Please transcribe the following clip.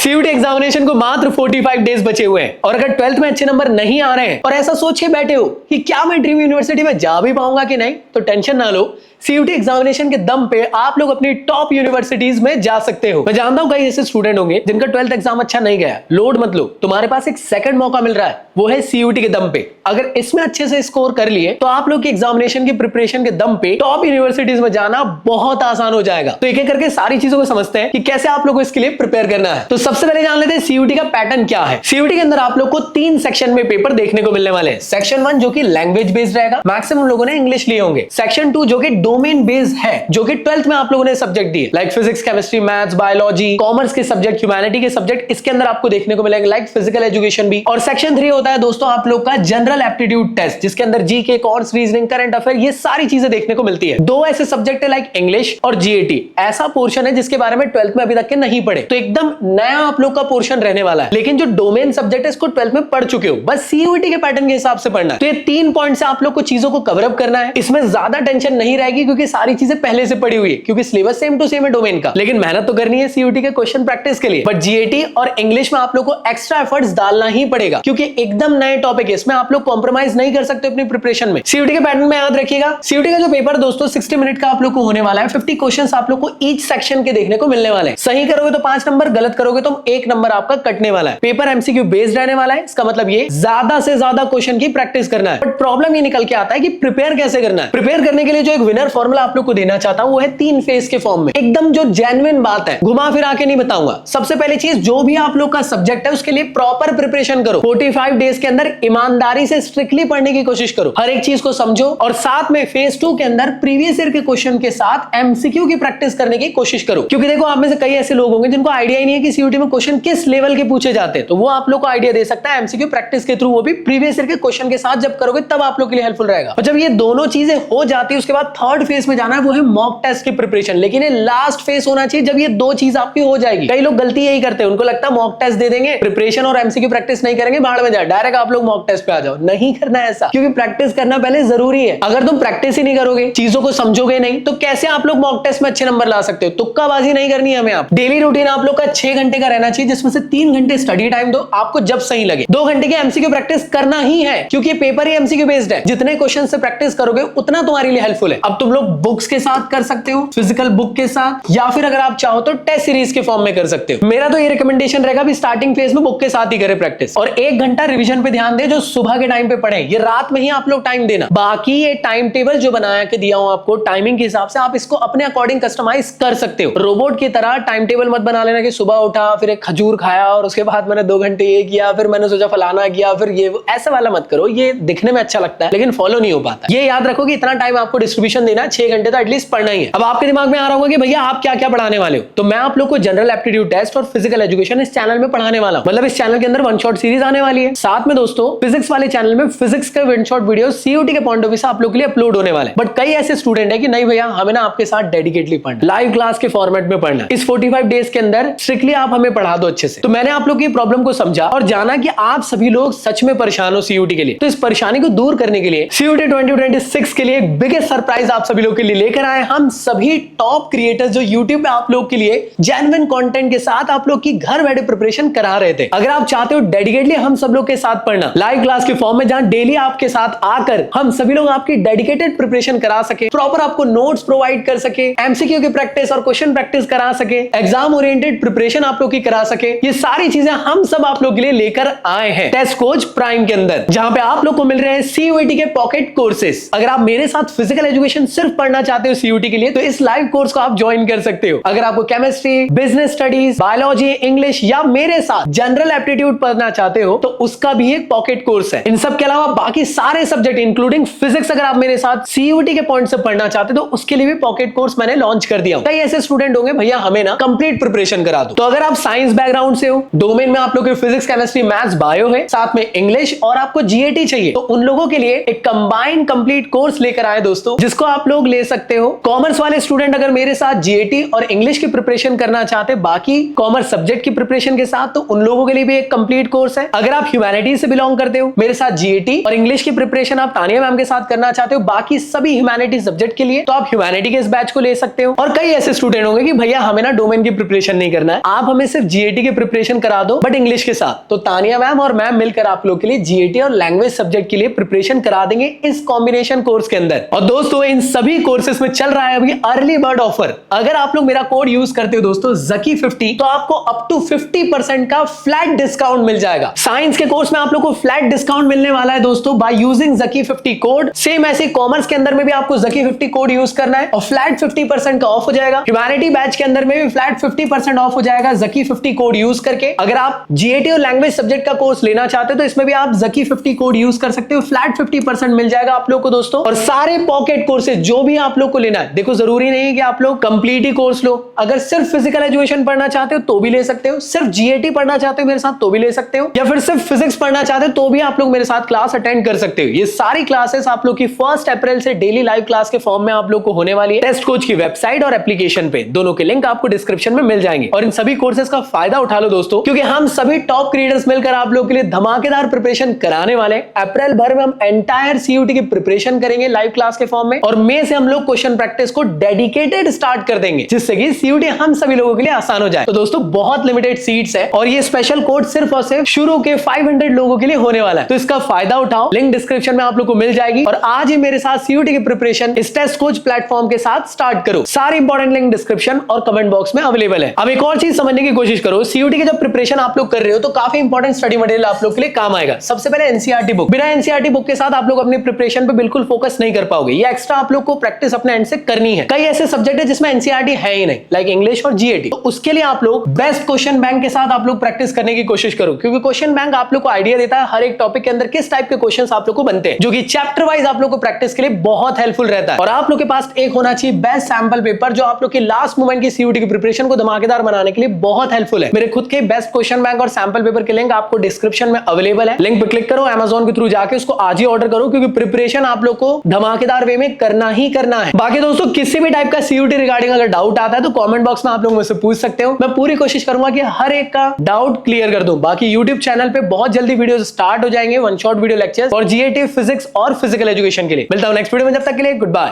CUT examination को मात्र 45 days बचे हुए हैं और अगर 12th में अच्छे नंबर नहीं आ रहे हैं और ऐसा सोच के बैठे हो कि क्या मैं ड्रीम यूनिवर्सिटी में जा भी पाऊंगा कि नहीं, तो टेंशन ना लो। सीयूटी एग्जामिनेशन के दम पे आप लोग अपनी टॉप यूनिवर्सिटीज में जा सकते हो। मैं जानता हूं कई ऐसे स्टूडेंट होंगे जिनका 12th एग्जाम अच्छा नहीं गया। लोड मत लो, तुम्हारे पास एक सेकंड मौका मिल रहा है, वो है सीयूटी के दम पे। अगर इसमें अच्छे से स्कोर कर लिए तो आप लोग की एग्जामिनेशन की प्रिपरेशन के दम पे टॉप यूनिवर्सिटीज में जाना बहुत आसान हो जाएगा। तो एक एक करके सारी चीजों को समझते हैं कि कैसे आप लोग को इसके लिए प्रिपेयर करना है। तो सबसे पहले जान लेते हैं सीयूटी का पैटर्न क्या है। सीयूटी के अंदर आप लोग को 3 सेक्शन में पेपर देखने को मिलने वाले हैं। सेक्शन 1 जो कि लैंग्वेज बेस्ड रहेगा, मैक्सिमम लोगों ने इंग्लिश लिए होंगे। सेक्शन 2 जो कि डोमेन बेस्ड है, जो कि 12th में आप लोगों ने सब्जेक्ट दिए, like physics, chemistry, maths, biology, commerce के सब्जेक्ट, ह्यूमैनिटी के सब्जेक्ट इसके अंदर आपको देखने को मिलेंगे, लाइक फिजिकल एजुकेशन भी। और सेक्शन 3 होता है दोस्तों आप लोग का जनरल एप्टीट्यूड टेस्ट, जिसके अंदर GK, course, reasoning, current affair, ये सारी चीजें देखने को मिलती है। 2 ऐसे सब्जेक्ट है लाइक इंग्लिश और जीएटी, ऐसा पोर्शन है जिसके बारे में 12th में अभी तक के नहीं पढ़े, तो एकदम नया आप लोग का पोर्शन रहने वाला है। लेकिन जो डोमेन सब्जेक्ट है इसको 12th में पढ़ चुके हो, बस सीयूटी के पैटर्न के हिसाब से पढ़ना है। तो ये 3 पॉइंट से आप लोग को चीजों को कवर अप करना है। इसमें ज्यादा टेंशन नहीं रहेगी क्योंकि सारी चीजें पहले से पढ़ी हुई है, क्योंकि सिलेबस सेम टू सेम है डोमेन का। लेकिन मेहनत तो करनी है सीयूटी के क्वेश्चन प्रैक्टिस के लिए। बट जीएटी और इंग्लिश में आप लोग को एक्स्ट्रा एफर्ट्स डालना ही पड़ेगा, क्योंकि एकदम नए टॉपिक है, इसमें आप लोग कॉम्प्रोमाइज नहीं कर सकते अपनी प्रिपरेशन में। सीयूटी के पैटर्न में याद रखिएगा, सीयूटी का जो पेपर दोस्तों 60 मिनट का आप लोग को होने वाला है। 50 क्वेश्चंस आप लोग को ईच सेक्शन के देखने को मिलने वाले हैं। सही करोगे तो 5 नंबर, गलत करोगे तो 1 नंबर आपका कटने वाला है। पेपर एमसीक्यू बेस्ड रहने वाला है, इसका मतलब ये ज्यादा से ज्यादा क्वेश्चन की प्रैक्टिस करना है। बट प्रॉब्लम ये निकल के आता है कि प्रिपेयर कैसे करना है। प्रिपेयर करने के लिए जो एक विनर फॉर्मूला आप लोग को देना चाहता हूं वो है 3 फेज के फॉर्म में, एकदम जो जेन्युइन बात है, घुमा फिरा के नहीं बताऊंगा। सबसे पहली चीज, जो भी आप लोग का सब्जेक्ट है उसके लिए प्रॉपर प्रिपरेशन करो। 45 डेज के अंदर ईमानदारी से स्ट्रिक्टली पढ़ने की कोशिश करो, हर एक चीज को समझो और साथ में फेज 2 के अंदर प्रीवियस ईयर के क्वेश्चन के साथ एमसीक्यू की प्रैक्टिस करने की कोशिश करो। क्योंकि देखो आप में से कई ऐसे लोग होंगे जिनको आइडिया ही नहीं है कि सीयूटी में क्वेश्चन किस लेवल के पूछे जाते हैं, तो वो आप लोग को आइडिया दे सकता है एमसीक्यू प्रैक्टिस के थ्रू, वो भी प्रीवियस ईयर के क्वेश्चन के साथ जब करोगे तब आप लोग के लिए हेल्पफुल रहेगा। और जब ये दोनों चीजें हो जाती है उसके बाद थर्ड फेज में जाना है, वो है मॉक टेस्ट की प्रिपरेशन। लेकिन ये लास्ट फेज होना चाहिए जब ये 2 चीज आपकी हो जाएगी। कई लोग गलती यही करते हैं, उनको लगता है मॉक टेस्ट दे देंगे, प्रिपरेशन और एमसीक्यू प्रैक्टिस नहीं करेंगे, बाहर में जाए, डायरेक्ट आप लोग मॉक टेस्ट पे आ जाओ। नहीं करना है ऐसा, क्योंकि प्रैक्टिस करना पहले जरूरी है। अगर तुम प्रैक्टिस ही नहीं करोगे, चीजों को समझोगे नहीं, तो कैसे आप लोग मॉक टेस्ट में अच्छे नंबर ला सकते हो। तुक्काबाजी नहीं करनी है हमें। आप डेली रूटीन आप लोग का 6 घंटे का रहना चाहिए, जिसमें से 3 घंटे स्टडी टाइम दो, आपको जब सही लगे। 2 घंटे की एमसीक्यू प्रैक्टिस करना ही है, क्योंकि पेपर ही एमसीक्यू बेस्ड है। जितने क्वेश्चन से प्रैक्टिस करोगे उतना तुम्हारे लिए हेल्पफुल है। अब तुम लोग बुक्स के साथ कर सकते हो, फिजिकल बुक के साथ, या फिर अगर आप चाहो तो टेस्ट सीरीज के फॉर्म में कर सकते हो। मेरा तो ये रिकमेंडेशन रहेगा भी स्टार्टिंग फेज में बुक के साथ ही करें प्रैक्टिस, और 1 घंटा रिवीजन पे ध्यान दे, जो सुबह के टाइम पे पढ़े। ये रात में ही आप लोग टाइम देना। बाकी ये टाइम टेबल जो बना के दिया हूं आपको टाइमिंग के हिसाब से, आप इसको अपने अकॉर्डिंग कस्टमाइज कर सकते हो। रोबोट की तरह टाइम टेबल मत बना लेना कि सुबह उठा फिर एक खजूर खाया और उसके बाद मैंने 2 घंटे ये किया, फिर मैंने सोचा फलाना किया, फिर ये, ऐसा वाला मत करो। ये दिखने में अच्छा लगता है लेकिन फॉलो नहीं हो पाता। ये याद रखो कि इतना टाइम आपको डिस्ट्रीब्यूशन देना, 6 घंटे तो एटलीस्ट पढ़ना ही है। अब आपके दिमाग में आ रहा होगा कि भैया आप क्या क्या पढ़ाने वाले हो, तो मैं आप लोग को जनरल एप्टीट्यूड टेस्ट और फिजिकल एजुकेशन इस चैनल में पढ़ाने वाला हूं। मतलब इस चैनल के अंदर 1 शॉट सीरीज आने वाली है। साथ में दोस्तों फिजिक्स वाले चैनल में फिजिक्स के 1 शॉट वीडियो सीयूटी के पॉइंट ऑफ व्यू से आप लोग के लिए अपलोड होने वाले हैं। बट कई ऐसे स्टूडेंट है कि नहीं भैया हमें ना आपके साथ डेडिकेटली पढ़ना, लाइव क्लास के फॉर्मेट में पढ़ना, इस 45 डेज के अंदर स्ट्रिक्टली आप हमें पढ़ा दो अच्छे से। तो मैंने आप लोग की प्रॉब्लम को समझा और जाना कि आप सभी लोग सच में परेशान हो सीयूटी के लिए। तो इस परेशानी को दूर करने के लिए सीयूटी 2026 के लिए एक बिगेस्ट सरप्राइज आप सभी लोग के लिए लेकर आए। हम सभी टॉप क्रिएटर्स जो यूट्यूब पे आप लोग के लिए जेन्युइन कंटेंट के साथ आप लोग की घर बैठे प्रिपरेशन करा रहे थे। अगर आप चाहते हो डेडिकेटली हम सब लोग के साथ पढ़ना, लाइव क्लास के फॉर्म में, जहां डेली आपके साथ आकर हम सभी लोग आपकी डेडिकेटेड प्रिपरेशन करा सके, प्रॉपर आपको नोट्स प्रोवाइड कर सके, एमसीक्यू की प्रैक्टिस और क्वेश्चन प्रैक्टिस करा सके, एग्जाम ओरिएंटेड प्रिपरेशन आप लोग की करा सके, ये सारी चीजें हम सब आप लोग के लिए लेकर आए हैं टेस्ट कोच प्राइम के अंदर, जहां पे आप लोग को मिल रहे हैं सीयूटी के पॉकेट कोर्सेस। अगर आप मेरे साथ फिजिकल एजुकेशन सिर्फ पढ़ना चाहते हो सीयूटी के लिए, तो इस लाइव कोर्स को आप ज्वाइन कर सकते हो। अगर आपको chemistry, business studies, biology, English या मेरे साथ जनरल एप्टीट्यूड पढ़ना चाहते हो, तो उसका भी एक पॉकेट कोर्स है। इन सब के अलावा बाकी सारे सब्जेक्ट इंक्लूडिंग फिजिक्स अगर आप मेरे साथ सीयूटी के पॉइंट से पढ़ना चाहते हो, तो उसके लिए भी पॉकेट कोर्स मैंने लॉन्च कर दिया हूं। कई ऐसे स्टूडेंट होंगे भैया हमें ना कंप्लीट प्रिपरेशन करा दो। तो अगर आप साइंस बैकग्राउंड से हो, डोमेन में आप लोग के फिजिक्स, केमिस्ट्री, मैथ्स, बायो है, साथ में इंग्लिश और आपको जीएटी चाहिए, तो उन लोगों के लिए एक कंबाइंड कंप्लीट कोर्स लेकर आए दोस्तों, जिसको आप आप लोग ले सकते हो। कॉमर्स वाले स्टूडेंट अगर मेरे साथ जीएटी और इंग्लिश की प्रिपरेशन करना चाहते, बाकी कॉमर्स सब्जेक्ट की प्रिपरेशन के साथ, तो उन लोगों के लिए भी एक कंप्लीट कोर्स है। अगर आप ह्यूमैनिटीज से बिलोंग करते हो, मेरे साथ जीएटी और इंग्लिश की प्रिपरेशन आप तानिया मैम के साथ करना चाहते हो, बाकी सभी ह्यूमैनिटीज सब्जेक्ट के लिए, तो आप ह्यूमैनिटी के इस बैच को ले सकते हो। और कई ऐसे स्टूडेंट होंगे कि भैया हमें ना डोमेन की प्रिपरेशन नहीं करना है, आप हमें सिर्फ जीएटी की प्रिपरेशन करा दो बट इंग्लिश के साथ, तो तानिया मैम और मैम मिलकर आप लोग के लिए जीएटी और लैंग्वेज सब्जेक्ट के लिए प्रिपरेशन करा देंगे इस कॉम्बिनेशन कोर्स के अंदर। और दोस्तों इन सभी कोर्सेज में चल रहा है अभी अर्ली बर्ड ऑफर। अगर आप लोग मेरा कोड यूज करते हो दोस्तों ZKI50, तो आपको अप टू 50% का फ्लैट डिस्काउंट मिल जाएगा। साइंस के कोर्स में आप लोग को फ्लैट डिस्काउंट मिलने वाला है दोस्तों by using ZKI50 code. Same ऐसे कॉमर्स के अंदर में भी आपको ZKI50 कोड यूज करना है और फ्लैट 50% का ऑफ हो जाएगा। ह्यूमैनिटी बैच के अंदर में भी फ्लैट 50% ऑफ हो जाएगा ZKI50 कोड यूज करके। अगर आप जीएटी और लैंग्वेज सब्जेक्ट का कोर्स लेना चाहते हो तो इसमें भी आप ZKI50 कोड यूज कर सकते हो, फ्लैट 50% मिल जाएगा आप लोग को दोस्तों। और सारे पॉकेट कोर्सेज जो भी आप लोग को लेना है, देखो जरूरी नहीं है कि आप लोग कंप्लीट ही कोर्स लो। अगर सिर्फ फिजिकल एजुकेशन पढ़ना चाहते हो तो भी ले सकते हो, सिर्फ जीएटी पढ़ना चाहते हो मेरे साथ तो भी ले सकते हो, या फिर सिर्फ फिजिक्स पढ़ना चाहते हो तो भी आप लोग मेरे साथ क्लास अटेंड कर सकते हो। ये सारी क्लासेस आप लोग की 1 अप्रैल से डेली लाइव क्लास के फॉर्म में आप लोग को होने वाली है। टेस्ट कोच की वेबसाइट और एप्लीकेशन पे दोनों के लिंक आपको डिस्क्रिप्शन में मिल जाएंगे। और इन सभी कोर्सेज का फायदा उठा लो दोस्तों, क्योंकि हम सभी टॉप क्रिएटर्स मिलकर आप लोग के लिए धमाकेदार प्रिपरेशन कराने वाले हैं। अप्रैल भर में हम एंटायर सीयूटी की प्रिपरेशन करेंगे लाइव क्लास के फॉर्म में, और मई से हम लोग क्वेश्चन प्रैक्टिस को डेडिकेटेड स्टार्ट कर देंगे, जिससे कि सीयूटी हम सभी लोगों के लिए आसान हो जाए। तो दोस्तों बहुत लिमिटेड सीट्स है और ये स्पेशल कोड सिर्फ और सिर्फ शुरू के 500 लोगों के लिए होने वाला है, तो इसका फायदा उठाओ। लिंक डिस्क्रिप्शन में आप लोग को मिल जाएगी और आज ही मेरे साथ सीयूटी की प्रिपरेशन इस टेस्ट कोच प्लेटफॉर्म के साथ स्टार्ट करो। सारे इंपॉर्टेंट लिंक डिस्क्रिप्शन और कमेंट बॉक्स में अवेलेबल है। अब एक और चीज समझने की कोशिश करो, सीयूटी की जब प्रिपरेशन आप लोग कर रहे हो तो काफी इंपॉर्टेंट स्टडी मटेरियल आप लोग के लिए काम आएगा। सबसे पहले एनसीईआरटी बुक। बिना एनसीईआरटी बुक के साथ आप लोग अपनी प्रिपरेशन पे बिल्कुल फोकस नहीं कर पाओगे, ये एक्स्ट्रा आप लोग को प्रैक्टिस अपने एंड से करनी है। कई ऐसे सब्जेक्ट है जिसमें एनसीईआरटी है ही नहीं, लाइक इंग्लिश और जीएटी, तो उसके लिए आप लोग बेस्ट क्वेश्चन बैंक के साथ आप लोग प्रैक्टिस करने की कोशिश करो, क्योंकि क्वेश्चन बैंक आप लोग को आइडिया देता है हर एक टॉपिक के अंदर किस टाइप के क्वेश्चंस आप लोग को बनते हैं, जो कि चैप्टर वाइज आप लोग को प्रैक्टिस के लिए बहुत हेल्पफुल रहता है। और आप लोग के पास एक होना चाहिए बेस्ट सैंपल पेपर, जो आप लोग की लास्ट मोमेंट की सीयूटी की प्रिपरेशन को धमाकेदार बनाने के लिए बहुत हेल्पफुल है। मेरे खुद के बेस्ट क्वेश्चन बैंक और सैंपल पेपर के लिंक आपको डिस्क्रिप्शन में अवेलेबल है। लिंक पे क्लिक करो, Amazon के थ्रू जाके उसको आज ही ऑर्डर करो, क्योंकि प्रिपरेशन आप लोग को धमाकेदार वे में करना ही करना है। बाकी दोस्तों किसी भी टाइप का सीयूटी रिगार्डिंग अगर डाउट आता है तो कमेंट बॉक्स में आप लोग मुझसे पूछ सकते हो, मैं पूरी कोशिश करूंगा कि हर एक का डाउट क्लियर कर दूं। बाकी यूट्यूब चैनल पे बहुत जल्दी वीडियो स्टार्ट हो जाएंगे, 1 शॉट वीडियो लेक्चर्स और जीएटी, फिजिक्स और फिजिकल एजुकेशन के लिए। मिलता हूं नेक्स्ट वीडियो में, जब तक के लिए गुड बाय।